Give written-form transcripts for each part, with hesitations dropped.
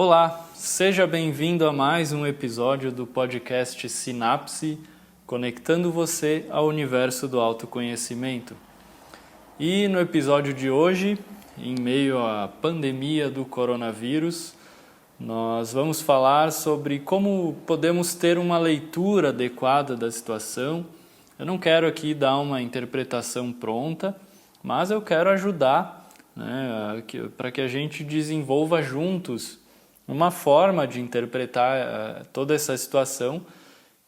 Olá, seja bem-vindo a mais um episódio do podcast Sinapse, conectando você ao universo do autoconhecimento. E no episódio de hoje, em meio à pandemia do coronavírus, nós vamos falar sobre como podemos ter uma leitura adequada da situação. Eu não quero aqui dar uma interpretação pronta, mas eu quero ajudar, para que a gente desenvolva juntos uma forma de interpretar toda essa situação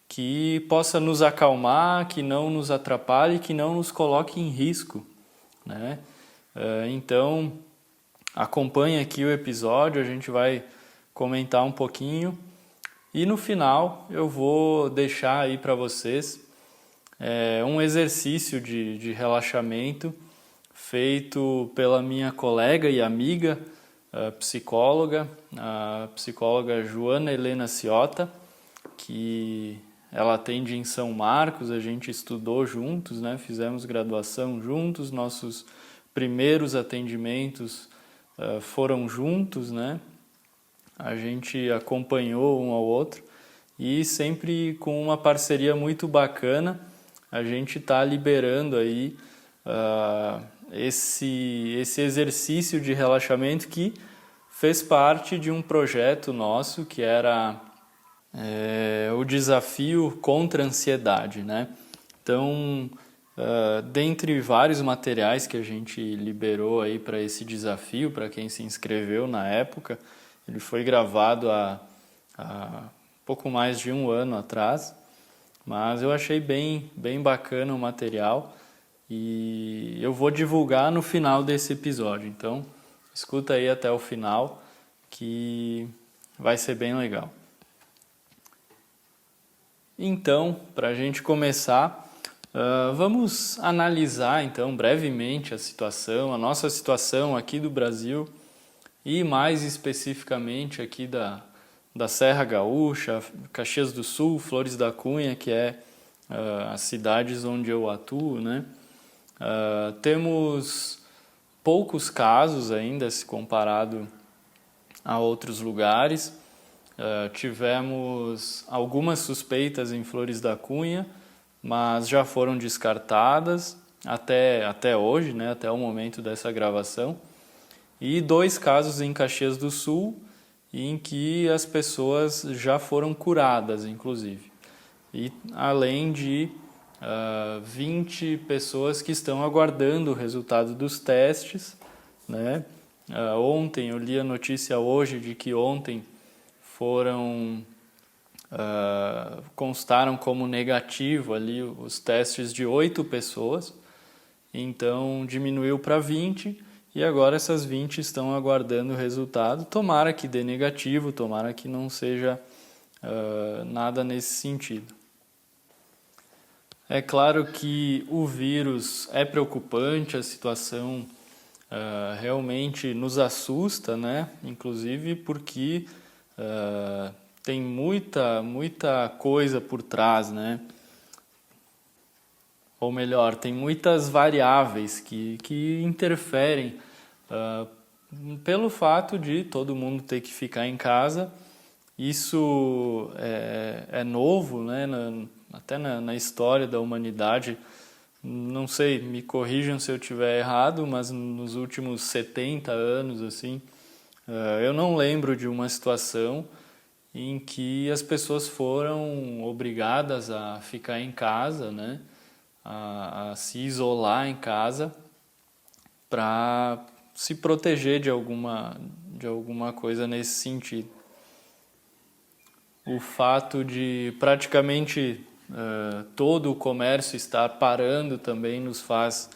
que possa nos acalmar, que não nos atrapalhe, que não nos coloque em risco, né? Então, acompanhe aqui o episódio, a gente vai comentar um pouquinho e no final eu vou deixar aí para vocês um exercício de relaxamento feito pela minha colega e amiga a psicóloga Joana Helena Ciota, que ela atende em São Marcos, a gente estudou juntos, né? Fizemos graduação juntos, nossos primeiros atendimentos foram juntos, né? A gente acompanhou um ao outro e sempre com uma parceria muito bacana, a gente está liberando aí esse exercício de relaxamento que fez parte de um projeto nosso que era o desafio contra a ansiedade, né? Então, dentre vários materiais que a gente liberou aí para esse desafio, para quem se inscreveu na época, ele foi gravado há pouco mais de um ano atrás, mas eu achei bem bacana o material e eu vou divulgar no final desse episódio. Então, escuta aí até o final que vai ser bem legal. Então, para a gente começar, vamos analisar então brevemente a nossa situação aqui do Brasil e mais especificamente aqui da Serra Gaúcha, Caxias do Sul, Flores da Cunha, que é as cidades onde eu atuo, né? Temos poucos casos ainda se comparado a outros lugares. Tivemos algumas suspeitas em Flores da Cunha, mas já foram descartadas até hoje, né? Até o momento dessa gravação. E 2 casos em Caxias do Sul, em que as pessoas já foram curadas, inclusive. E além de 20 pessoas que estão aguardando o resultado dos testes, né? Ontem, eu li a notícia hoje de que ontem constaram como negativo ali os testes de 8 pessoas, então diminuiu para 20 e agora essas 20 estão aguardando o resultado. Tomara que dê negativo, tomara que não seja nada nesse sentido. É claro que o vírus é preocupante, a situação realmente nos assusta, né? Inclusive porque tem muita coisa por trás, né? Ou melhor, tem muitas variáveis que interferem pelo fato de todo mundo ter que ficar em casa. Isso é novo, né? Até na história da humanidade. Não sei, me corrijam se eu estiver errado, mas nos últimos 70 anos, assim, eu não lembro de uma situação em que as pessoas foram obrigadas a ficar em casa, né? A se isolar em casa para se proteger de alguma coisa nesse sentido. O fato de praticamente todo o comércio estar parando também nos faz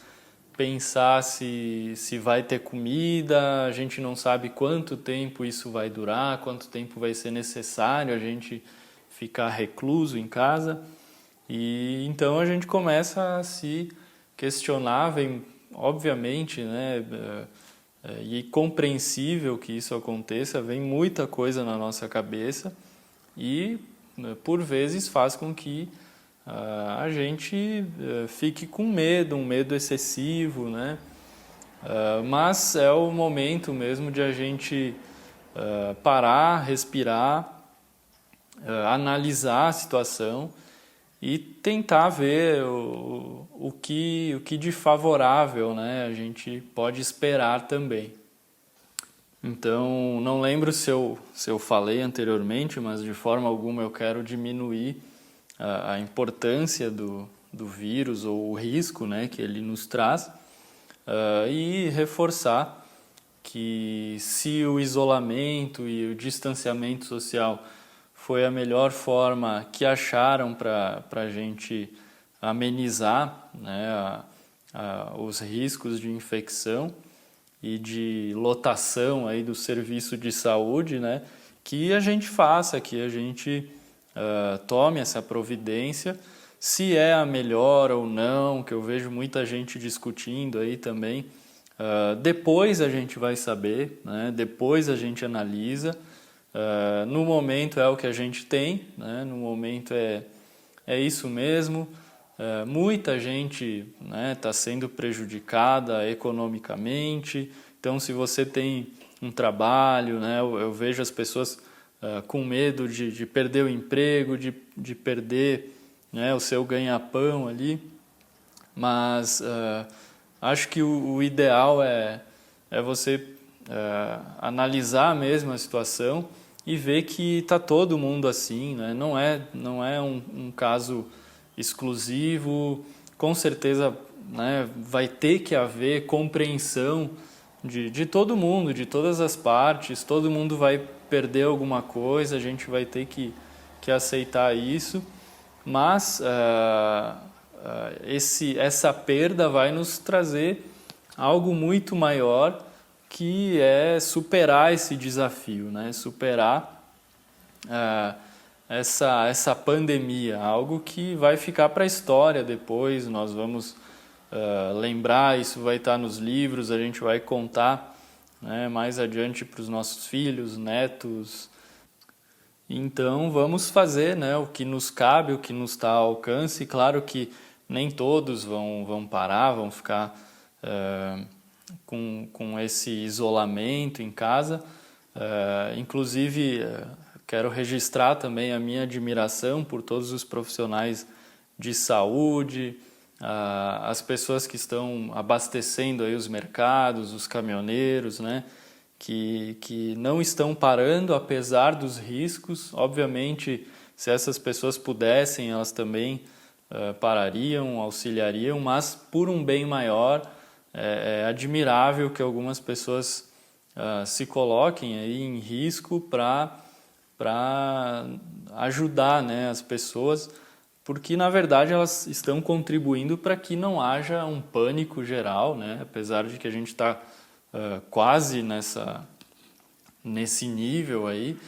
pensar se vai ter comida. A gente não sabe quanto tempo isso vai durar, quanto tempo vai ser necessário a gente ficar recluso em casa. E então a gente começa a se questionar, obviamente, né, e compreensível que isso aconteça, vem muita coisa na nossa cabeça e por vezes faz com que a gente fique com medo, um medo excessivo, né? Mas é o momento mesmo de a gente parar, respirar, analisar a situação e tentar ver o que de favorável, né, a gente pode esperar também. Então, não lembro se eu falei anteriormente, mas de forma alguma eu quero diminuir a importância do vírus ou o risco, né, que ele nos traz, e reforçar que se o isolamento e o distanciamento social foi a melhor forma que acharam para a gente amenizar, né, os riscos de infecção e de lotação aí do serviço de saúde, né, que a gente faça, que a gente tome essa providência, se é a melhor ou não, que eu vejo muita gente discutindo aí também. Depois a gente vai saber, né, depois a gente analisa. No momento é o que a gente tem, né, no momento é isso mesmo. Muita gente está sendo prejudicada economicamente, então se você tem um trabalho, né, eu vejo as pessoas com medo de perder o emprego, de perder, né, o seu ganha-pão ali, mas acho que o ideal é você analisar mesmo a situação e ver que está todo mundo assim, né? Não é um caso exclusivo, com certeza, né, vai ter que haver compreensão de todo mundo, de todas as partes, todo mundo vai perder alguma coisa, a gente vai ter que aceitar isso, mas essa perda vai nos trazer algo muito maior, que é superar esse desafio, né? Superar essa pandemia, algo que vai ficar para a história depois, nós vamos lembrar, isso vai estar nos livros, a gente vai contar, né, mais adiante para os nossos filhos, netos. Então vamos fazer, né, o que nos cabe, o que nos está ao alcance. Claro que nem todos vão parar, vão ficar com esse isolamento em casa. Inclusive, quero registrar também a minha admiração por todos os profissionais de saúde, as pessoas que estão abastecendo aí os mercados, os caminhoneiros, né, que não estão parando apesar dos riscos. Obviamente, se essas pessoas pudessem, elas também parariam, auxiliariam, mas por um bem maior. É admirável que algumas pessoas se coloquem aí em risco para ajudar, né, as pessoas, porque na verdade elas estão contribuindo para que não haja um pânico geral, né, apesar de que a gente está quase nesse nível aí,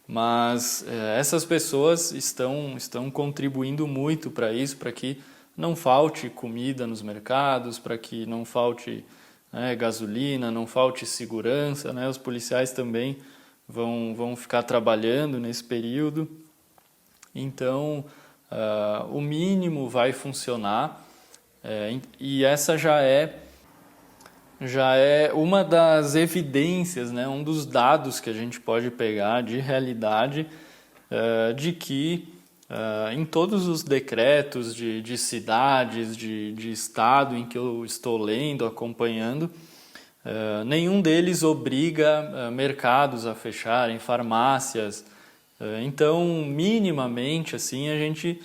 mas essas pessoas estão contribuindo muito para isso, para que não falte comida nos mercados, para que não falte, né, gasolina, não falte segurança, né? Os policiais também vão ficar trabalhando nesse período. Então, o mínimo vai funcionar, e essa já é uma das evidências, né, um dos dados que a gente pode pegar de realidade, de que em todos os decretos de cidades, de estado em que eu estou lendo, acompanhando, nenhum deles obriga mercados a fecharem, farmácias. Então, minimamente, assim, a gente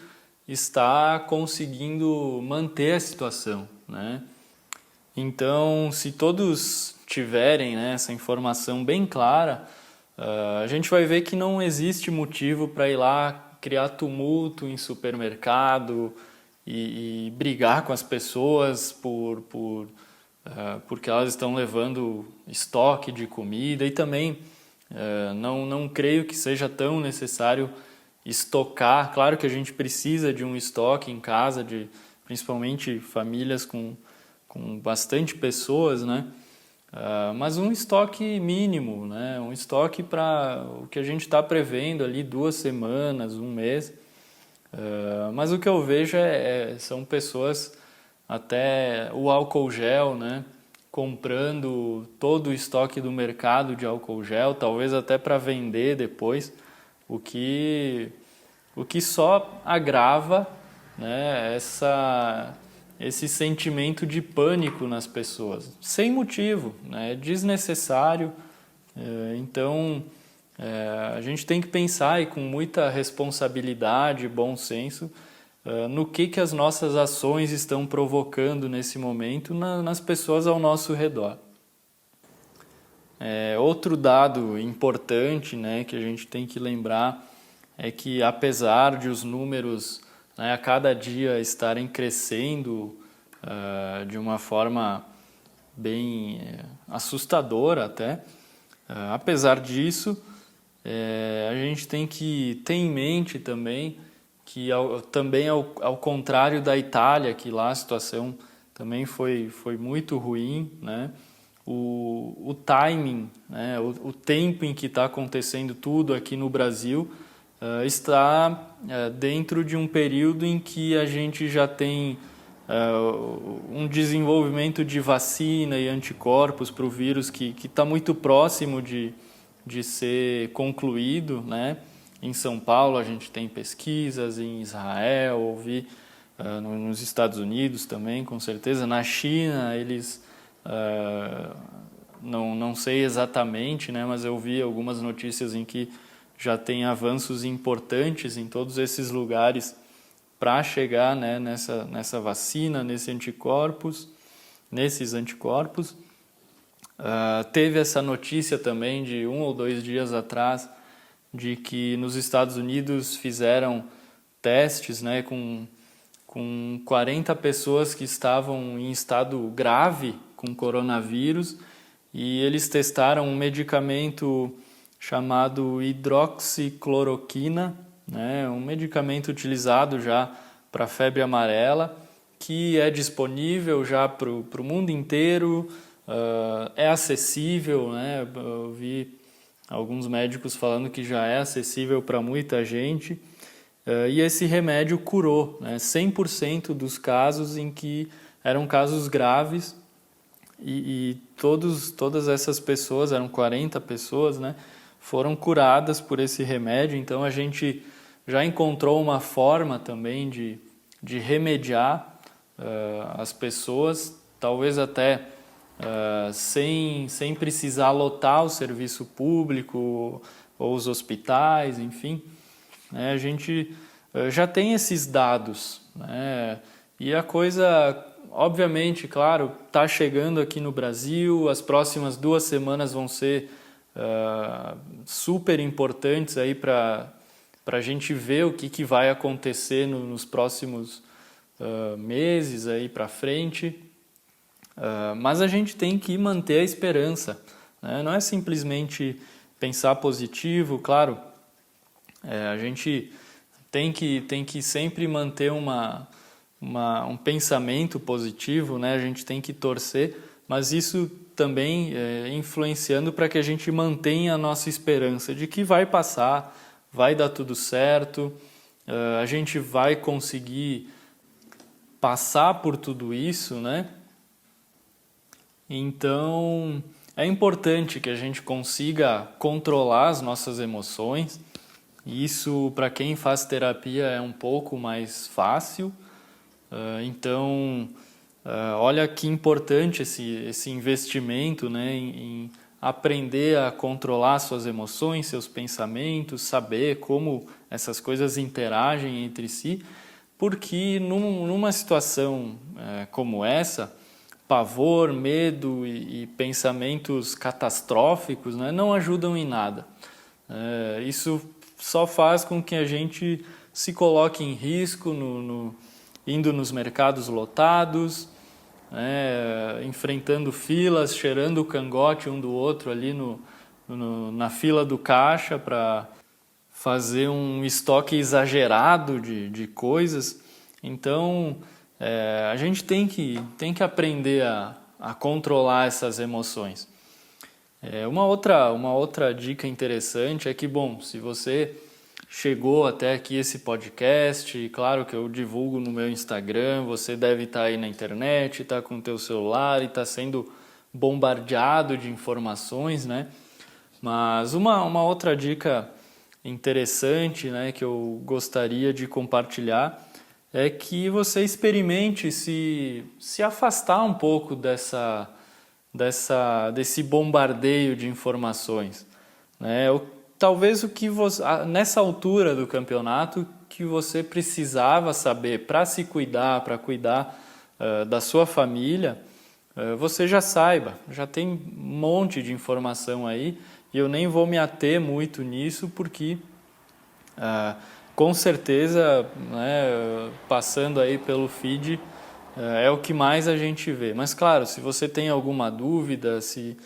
está conseguindo manter a situação, né? Então, se todos tiverem, né, essa informação bem clara, a gente vai ver que não existe motivo para ir lá criar tumulto em supermercado e brigar com as pessoas porque elas estão levando estoque de comida, e também não creio que seja tão necessário estocar. Claro que a gente precisa de um estoque em casa, principalmente famílias com bastante pessoas, né? Mas um estoque mínimo, né? Um estoque para o que a gente está prevendo ali, 2 semanas, 1 mês. Mas o que eu vejo são pessoas, até o álcool gel, né, comprando todo o estoque do mercado de álcool gel, talvez até para vender depois, o que só agrava, né, esse sentimento de pânico nas pessoas, sem motivo, né, desnecessário. Então, a gente tem que pensar, e com muita responsabilidade e bom senso, no que as nossas ações estão provocando nesse momento nas pessoas ao nosso redor. Outro dado importante, né, que a gente tem que lembrar é que, apesar de os números, né, a cada dia estarem crescendo de uma forma bem assustadora até, apesar disso, a gente tem que ter em mente também que, também ao contrário da Itália, que lá a situação também foi muito ruim, né? O timing, né? O tempo em que está acontecendo tudo aqui no Brasil está dentro de um período em que a gente já tem um desenvolvimento de vacina e anticorpos para o vírus que está muito próximo de ser concluído, né? Em São Paulo a gente tem pesquisas, em Israel, ouvi nos Estados Unidos também, com certeza. Na China eles, não sei exatamente, né? Mas eu vi algumas notícias em que já tem avanços importantes em todos esses lugares para chegar, né, nessa vacina, nesses anticorpos. Teve essa notícia também de 1 ou 2 dias atrás de que nos Estados Unidos fizeram testes, né, com 40 pessoas que estavam em estado grave com coronavírus, e eles testaram um medicamento chamado hidroxicloroquina, né, um medicamento utilizado já para febre amarela, que é disponível já para o mundo inteiro, é acessível, né? Eu vi alguns médicos falando que já é acessível para muita gente, e esse remédio curou, né, 100% dos casos em que eram casos graves, e todas essas pessoas, eram 40 pessoas, né, foram curadas por esse remédio. Então a gente já encontrou uma forma também de remediar as pessoas, talvez até sem precisar lotar o serviço público ou os hospitais, enfim, né? A gente já tem esses dados, né? E a coisa, obviamente, claro, está chegando aqui no Brasil. As próximas 2 semanas vão ser super importantes aí para a gente ver o que vai acontecer nos próximos meses aí para frente. Mas a gente tem que manter a esperança, né? Não é simplesmente pensar positivo, claro. A gente tem que sempre manter um pensamento positivo, né? A gente tem que torcer, mas isso também influenciando para que a gente mantenha a nossa esperança de que vai passar, vai dar tudo certo, a gente vai conseguir passar por tudo isso, né? Então, é importante que a gente consiga controlar as nossas emoções. Isso, para quem faz terapia, é um pouco mais fácil. Então, olha que importante esse investimento, né, em aprender a controlar suas emoções, seus pensamentos, saber como essas coisas interagem entre si, porque numa situação como essa, pavor, medo e pensamentos catastróficos, né, não ajudam em nada. Isso só faz com que a gente se coloque em risco indo nos mercados lotados, enfrentando filas, cheirando o cangote um do outro ali na fila do caixa para fazer um estoque exagerado de coisas. Então, a gente tem que aprender a controlar essas emoções. Uma outra dica interessante é que, bom, se você chegou até aqui esse podcast, claro que eu divulgo no meu Instagram, você deve estar aí na internet, está com o teu celular e está sendo bombardeado de informações, né? Mas uma outra dica interessante, né, que eu gostaria de compartilhar é que você experimente se afastar um pouco desse bombardeio de informações, né? Talvez o que você, nessa altura do campeonato, que você precisava saber para se cuidar, para cuidar da sua família, você já saiba, já tem um monte de informação aí, e eu nem vou me ater muito nisso, porque com certeza, né, passando aí pelo feed, é o que mais a gente vê. Mas claro, se você tem alguma dúvida, se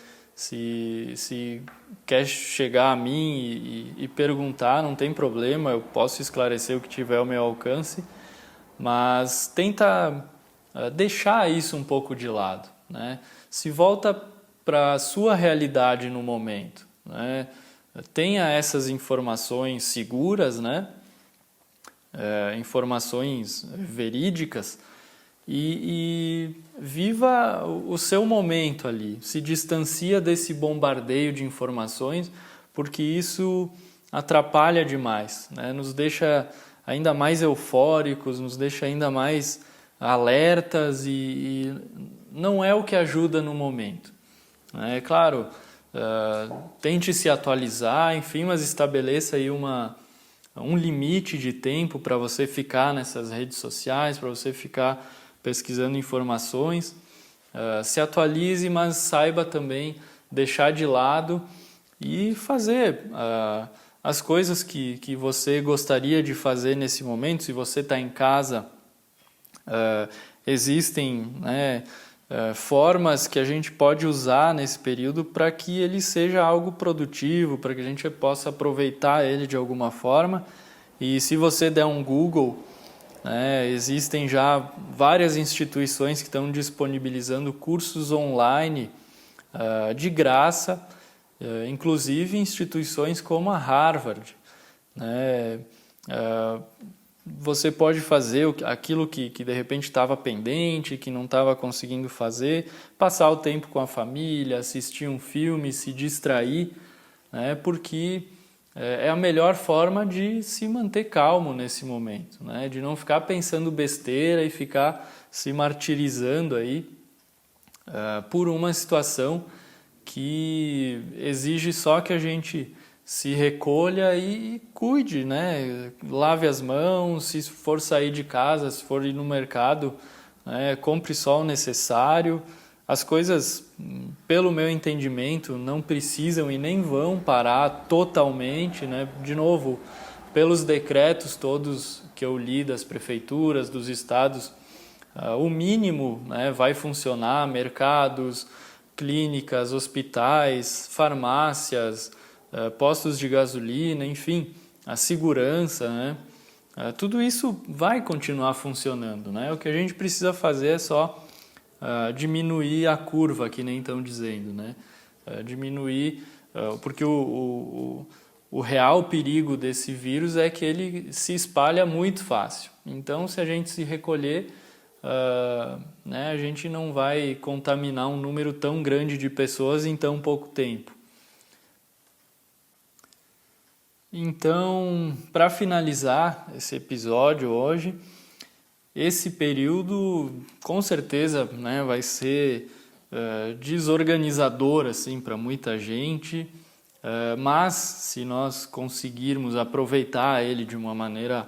quer chegar a mim e perguntar, não tem problema, eu posso esclarecer o que tiver ao meu alcance, mas tenta deixar isso um pouco de lado, né? Se volta para a sua realidade no momento, né? Tenha essas informações seguras, né? Informações verídicas, e viva o seu momento ali, se distancia desse bombardeio de informações, porque isso atrapalha demais, né? Nos deixa ainda mais eufóricos, nos deixa ainda mais alertas, e não é o que ajuda no momento. É claro, tente se atualizar, enfim, mas estabeleça aí um limite de tempo para você ficar nessas redes sociais, para você ficar pesquisando informações. Se atualize, mas saiba também deixar de lado e fazer as coisas que você gostaria de fazer nesse momento. Se você está em casa, existem, né, formas que a gente pode usar nesse período para que ele seja algo produtivo, para que a gente possa aproveitar ele de alguma forma. E se você der um Google, existem já várias instituições que estão disponibilizando cursos online de graça, inclusive instituições como a Harvard, né? Você pode fazer aquilo que de repente estava pendente, que não estava conseguindo fazer, passar o tempo com a família, assistir um filme, se distrair, né? Porque é a melhor forma de se manter calmo nesse momento, né? De não ficar pensando besteira e ficar se martirizando aí por uma situação que exige só que a gente se recolha e cuide, né? Lave as mãos, se for sair de casa, se for ir no mercado, né? Compre só o necessário. As coisas, pelo meu entendimento, não precisam e nem vão parar totalmente, né? De novo, pelos decretos todos que eu li das prefeituras, dos estados, o mínimo, né, vai funcionar: mercados, clínicas, hospitais, farmácias, postos de gasolina, enfim, a segurança, né? Tudo isso vai continuar funcionando, né? O que a gente precisa fazer é só diminuir a curva, que nem estão dizendo, né? Diminuir, porque o real perigo desse vírus é que ele se espalha muito fácil. Então, se a gente se recolher, né, a gente não vai contaminar um número tão grande de pessoas em tão pouco tempo. Então, para finalizar esse episódio hoje, esse período com certeza, né, vai ser desorganizador assim, para muita gente, mas se nós conseguirmos aproveitar ele de uma maneira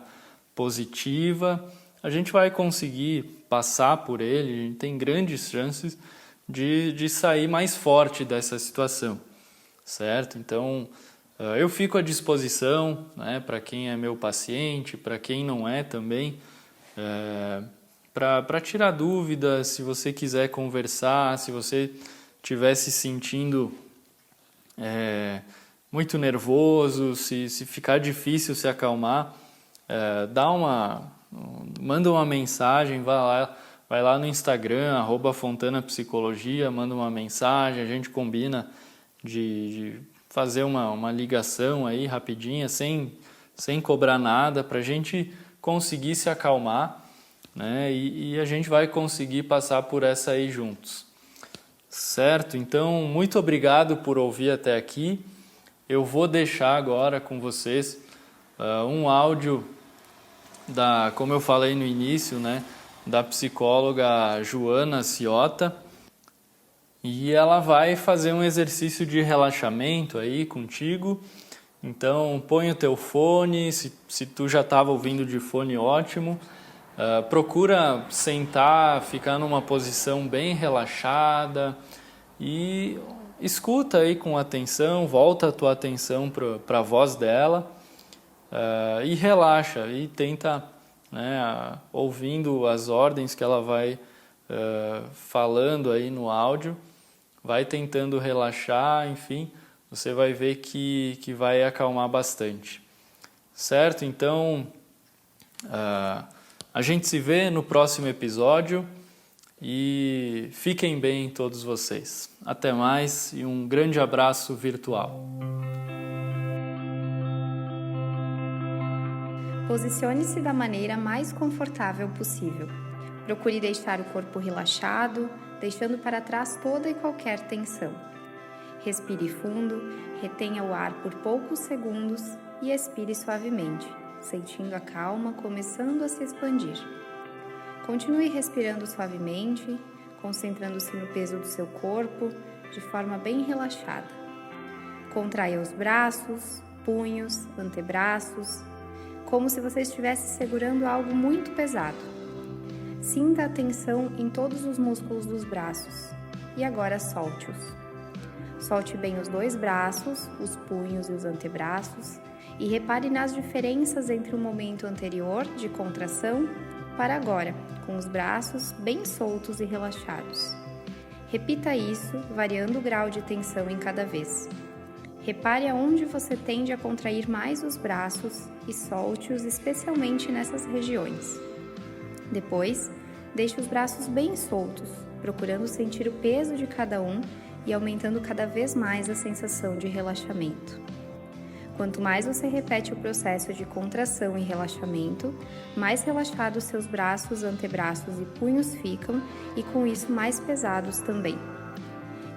positiva, a gente vai conseguir passar por ele. A gente tem grandes chances de sair mais forte dessa situação, certo? Então, eu fico à disposição, né, para quem é meu paciente, para quem não é também, para tirar dúvidas, se você quiser conversar, se você estiver se sentindo muito nervoso, se ficar difícil se acalmar, manda uma mensagem, vai lá no Instagram, @FontanaPsicologia, manda uma mensagem, a gente combina de fazer uma ligação aí rapidinha, sem cobrar nada, para a gente conseguir se acalmar, né? E a gente vai conseguir passar por essa aí juntos. Certo, então muito obrigado por ouvir até aqui. Eu vou deixar agora com vocês um áudio como eu falei no início, né, da psicóloga Joana Ciotta, e ela vai fazer um exercício de relaxamento aí contigo. Então põe o teu fone, se tu já estava ouvindo de fone, ótimo. Procura sentar, ficar numa posição bem relaxada e escuta aí com atenção, volta a tua atenção para a voz dela e relaxa e tenta, né, ouvindo as ordens que ela vai falando aí no áudio, vai tentando relaxar, enfim, você vai ver que vai acalmar bastante. Certo? Então, a gente se vê no próximo episódio e fiquem bem todos vocês. Até mais e um grande abraço virtual. Posicione-se da maneira mais confortável possível. Procure deixar o corpo relaxado, deixando para trás toda e qualquer tensão. Respire fundo, retenha o ar por poucos segundos e expire suavemente, sentindo a calma começando a se expandir. Continue respirando suavemente, concentrando-se no peso do seu corpo de forma bem relaxada. Contraia os braços, punhos, antebraços, como se você estivesse segurando algo muito pesado. Sinta a tensão em todos os músculos dos braços e agora solte-os. Solte bem os 2 braços, os punhos e os antebraços e repare nas diferenças entre o momento anterior de contração para agora, com os braços bem soltos e relaxados. Repita isso, variando o grau de tensão em cada vez. Repare aonde você tende a contrair mais os braços e solte-os especialmente nessas regiões. Depois, deixe os braços bem soltos, procurando sentir o peso de cada um e aumentando cada vez mais a sensação de relaxamento. Quanto mais você repete o processo de contração e relaxamento, mais relaxados seus braços, antebraços e punhos ficam e com isso mais pesados também.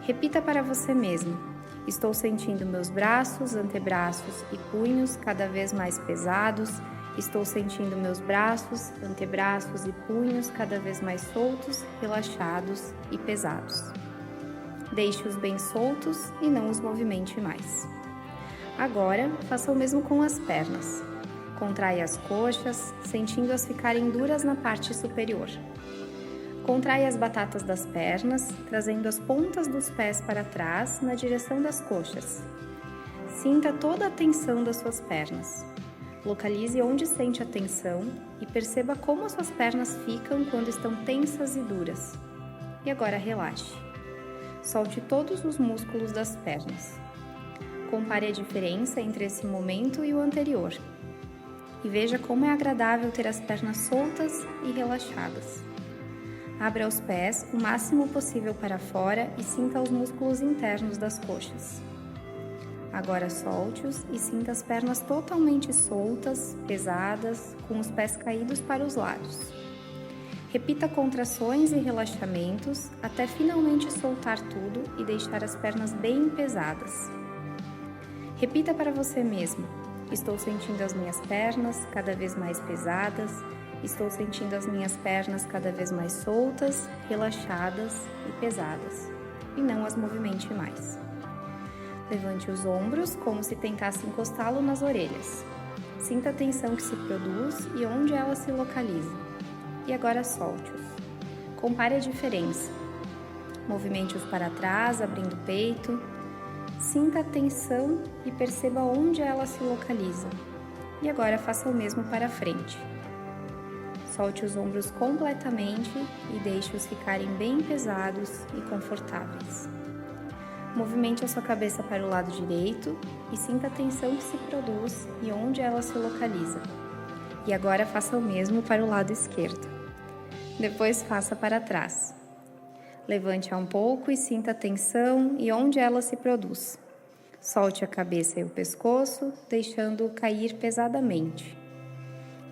Repita para você mesmo: estou sentindo meus braços, antebraços e punhos cada vez mais pesados. Estou sentindo meus braços, antebraços e punhos cada vez mais soltos, relaxados e pesados. Deixe-os bem soltos e não os movimente mais. Agora, faça o mesmo com as pernas. Contraia as coxas, sentindo-as ficarem duras na parte superior. Contraia as batatas das pernas, trazendo as pontas dos pés para trás na direção das coxas. Sinta toda a tensão das suas pernas. Localize onde sente a tensão e perceba como as suas pernas ficam quando estão tensas e duras. E agora relaxe. Solte todos os músculos das pernas. Compare a diferença entre esse momento e o anterior. E veja como é agradável ter as pernas soltas e relaxadas. Abra os pés o máximo possível para fora e sinta os músculos internos das coxas. Agora solte-os e sinta as pernas totalmente soltas, pesadas, com os pés caídos para os lados. Repita contrações e relaxamentos até finalmente soltar tudo e deixar as pernas bem pesadas. Repita para você mesmo: estou sentindo as minhas pernas cada vez mais pesadas, estou sentindo as minhas pernas cada vez mais soltas, relaxadas e pesadas, e não as movimente mais. Levante os ombros como se tentasse encostá-lo nas orelhas. Sinta a tensão que se produz e onde ela se localiza. E agora solte-os. Compare a diferença. Movimente-os para trás, abrindo o peito. Sinta a tensão e perceba onde ela se localiza. E agora faça o mesmo para frente. Solte os ombros completamente e deixe-os ficarem bem pesados e confortáveis. Movimente a sua cabeça para o lado direito e sinta a tensão que se produz e onde ela se localiza. E agora faça o mesmo para o lado esquerdo. Depois faça para trás. Levante-a um pouco e sinta a tensão e onde ela se produz. Solte a cabeça e o pescoço, deixando-o cair pesadamente.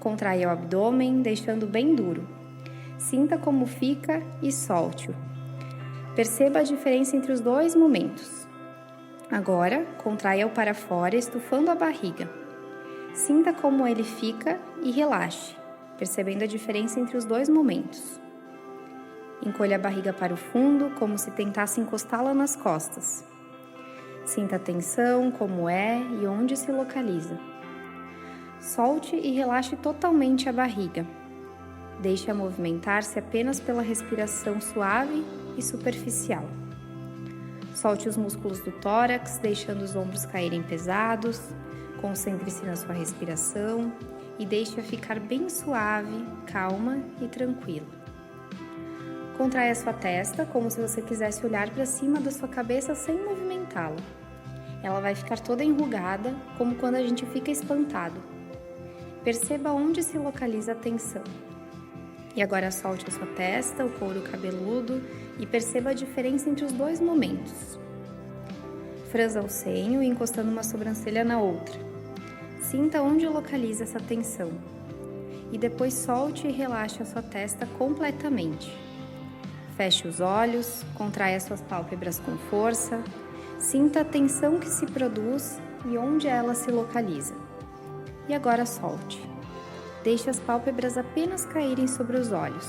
Contraia o abdômen, deixando bem duro. Sinta como fica e solte-o. Perceba a diferença entre os dois momentos. Agora, contraia-o para fora, estufando a barriga. Sinta como ele fica e relaxe, percebendo a diferença entre os dois momentos. Encolha a barriga para o fundo, como se tentasse encostá-la nas costas. Sinta a tensão, como é e onde se localiza. Solte e relaxe totalmente a barriga. Deixe-a movimentar-se apenas pela respiração suave e superficial. Solte os músculos do tórax, deixando os ombros caírem pesados. Concentre-se na sua respiração e deixe-a ficar bem suave, calma e tranquila. Contraia sua testa como se você quisesse olhar para cima da sua cabeça sem movimentá-la. Ela vai ficar toda enrugada, como quando a gente fica espantado. Perceba onde se localiza a tensão. E agora solte a sua testa, o couro cabeludo e perceba a diferença entre os dois momentos. Franza o senho, encostando uma sobrancelha na outra. Sinta onde localiza essa tensão. E depois solte e relaxe a sua testa completamente. Feche os olhos, contraia suas pálpebras com força. Sinta a tensão que se produz e onde ela se localiza. E agora solte. Deixe as pálpebras apenas caírem sobre os olhos.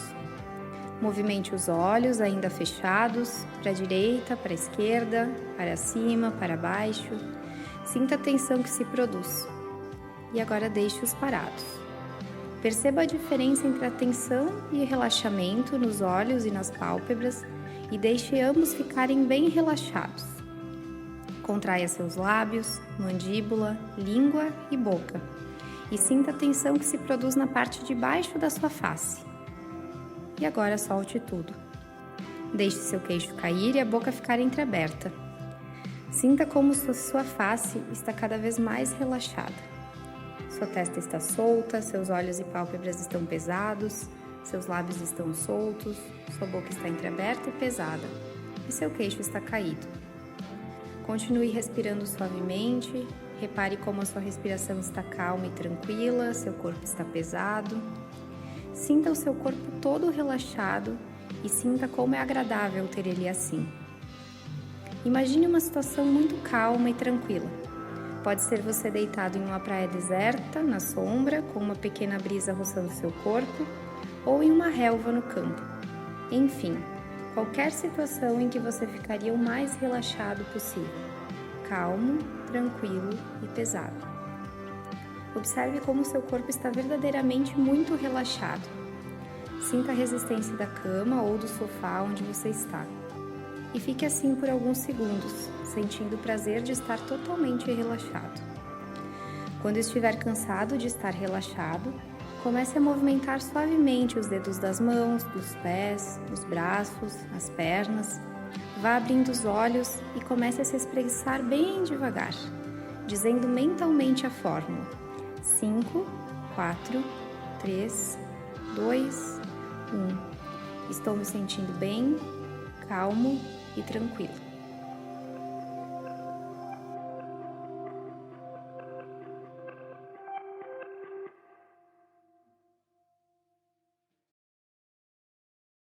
Movimente os olhos ainda fechados, para a direita, para a esquerda, para cima, para baixo. Sinta a tensão que se produz. E agora deixe-os parados. Perceba a diferença entre a tensão e o relaxamento nos olhos e nas pálpebras e deixe ambos ficarem bem relaxados. Contraia seus lábios, mandíbula, língua e boca. E sinta a tensão que se produz na parte de baixo da sua face. E agora solte tudo. Deixe seu queixo cair e a boca ficar entreaberta. Sinta como sua face está cada vez mais relaxada. Sua testa está solta, seus olhos e pálpebras estão pesados, seus lábios estão soltos, sua boca está entreaberta e pesada, e seu queixo está caído. Continue respirando suavemente. Repare como a sua respiração está calma e tranquila, seu corpo está pesado. Sinta o seu corpo todo relaxado e sinta como é agradável ter ele assim. Imagine uma situação muito calma e tranquila. Pode ser você deitado em uma praia deserta, na sombra, com uma pequena brisa roçando seu corpo, ou em uma relva no campo. Enfim, qualquer situação em que você ficaria o mais relaxado possível. Calmo, tranquilo e pesado. Observe como seu corpo está verdadeiramente muito relaxado. Sinta a resistência da cama ou do sofá onde você está. E fique assim por alguns segundos, sentindo o prazer de estar totalmente relaxado. Quando estiver cansado de estar relaxado, comece a movimentar suavemente os dedos das mãos, dos pés, os braços, as pernas. Vá abrindo os olhos e comece a se espreguiçar bem devagar, dizendo mentalmente a fórmula: 5, 4, 3, 2, 1. Estou me sentindo bem, calmo e tranquilo.